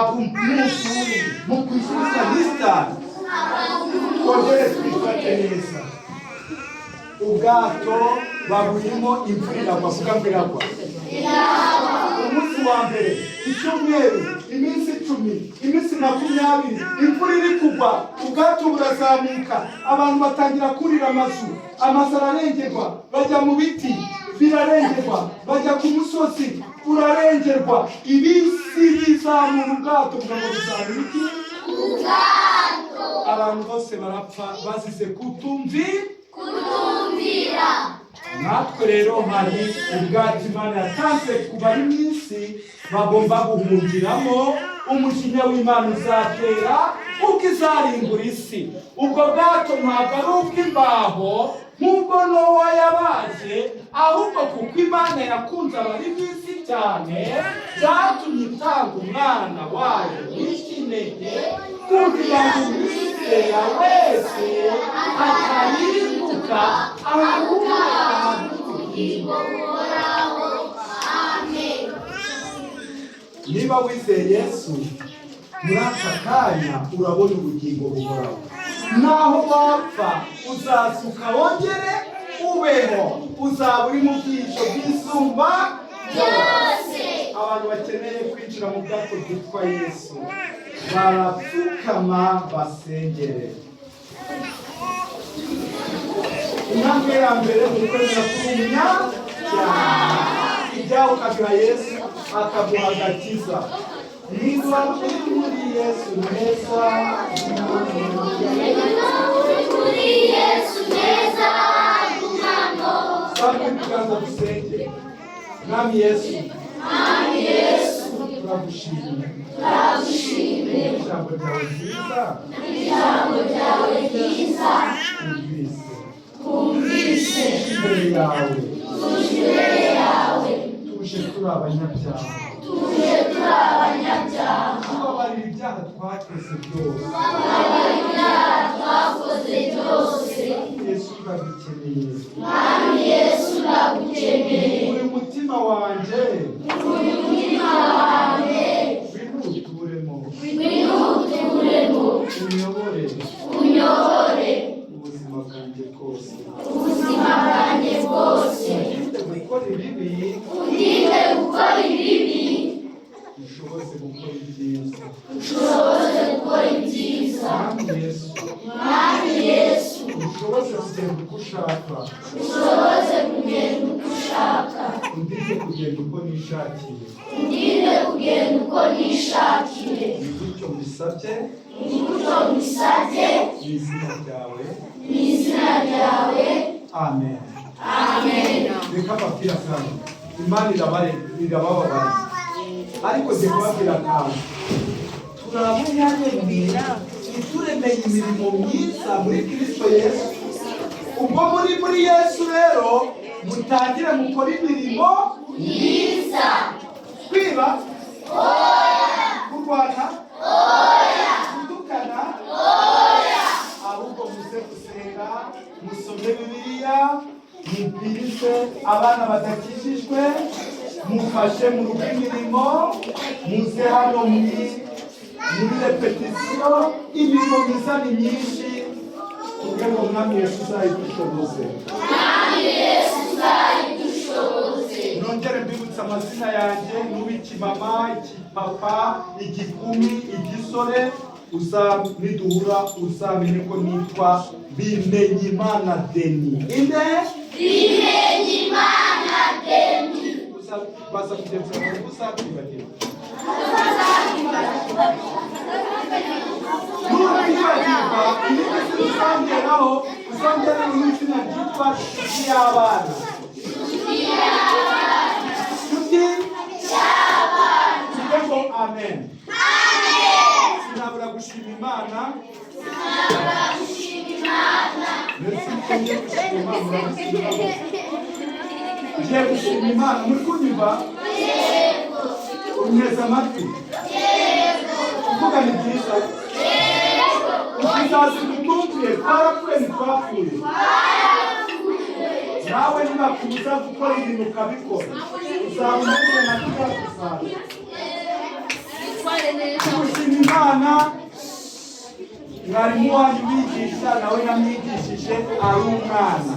abumushuri mu kwishisa lista kongere twifate neza. Ubwato babuyemo imvura iragwa, vuga ngo iragwa. Umunsi wa mbere, icyumweru, iminsi 10, iminsi 20, imvura iri kugwa, ubwato burazamuka, abantu batangira kurira amazu ararengerwa, bajya mu biti birarengerwa, bajya ku musozi urarengerwa, ibisi bizamura ubwato kugira ngo bizamure iki? Ubwato. Abantu bose barapfa bazize kutumvira. Natwe rero hari ubwato Imana yatanze ku bari mu isi bagomba guhungiramo, umujinya w'Imana uzatera ukizarimbura isi. Ubwo bwato ntabwo ari ubw'imbaho nk'ubwo Nowa yabaje, ahubwo kuko Imana yakunze abari mu isi cyane byatumye itanga umwana wayo w'ikinege kugira ngo umwizera wese atarimbuka ahubwo ahabwe ubugingo buhoraho. Amen. Niba wizeye Yesu muri aka kanya urabona ubugingo buhoraho. Naho wapfa uzazuka wongere ubeho, uzaba uri mu bwisho bw'isumba byose. Abantu bakeneye kwinjira mu bwato bwitwa Yesu barapfukama basengere. Intambwe ya mbere ni ukwemera kumenya ibyaha ukabiha Yesu akaguha agakiza. Niba uri muri Yesu neza, Sanga ibiganza dusenge. Mwami Yesu, turagushimira ijambo ryawe ryiza twumvise imbere yawe tuje turi abanyabyaha, tubabarira ibyaha twakoze byose. Yesu uragukeneye, uri umutima wanjye, unyobore ubuzima bwanjye bwose. Undinde gukora ibibi, ushoboze gukora ibyiza. Mwami Yesu, ushoboze kugenda uko ushaka, undinde kugenda uko nishakiye. Ibyo mbisabye mu izina ryawe. Amen. Reka mbabwire kandi Imana irabababarira, ariko jye kubabwira kandi turabanyamibwira ituremeye imirimo myiza muri Kristo Yesu. Ubwo muri Yesu rero mutangire mukora imirimo myiza. Kwiba kurwana gutukana ahubwo muze gusenga, musome Bibiliya, mubwirize abana badakijijwe, mufashe mu rugo imirimo, muze hano muri repetisiyo. Imirimo myiza ni myinshi kugira ngo Mwami Yesu uzayidushoboze. Nongere mbibutsa amazina yanjye: n'uw'ikimama, ikipapa, igikumi, igisore. Niduhura uzamenye ko nitwa Bimenyimana Deni. Bimenyimana Deni. Baza kugenza ngo uzabibagirwa. Nuribagirwa imigezi uzongeraho, uzongera izina ryitwa ry'abana. Amen. Sinabura gushima Imana. Ngiye gushima Imana. Muri kunyumva? Unyeza amatwi? Kuvuga ni byiza. Ukizazi kutumviye twarapfuye ntitwapfuye. Nawe nibakubuza gukora ibintu ukabikora, uzaba umeze nka kiriya gusa. Gushima Imana mwarimu wanyu bigisha nawe namwigishije ari umwana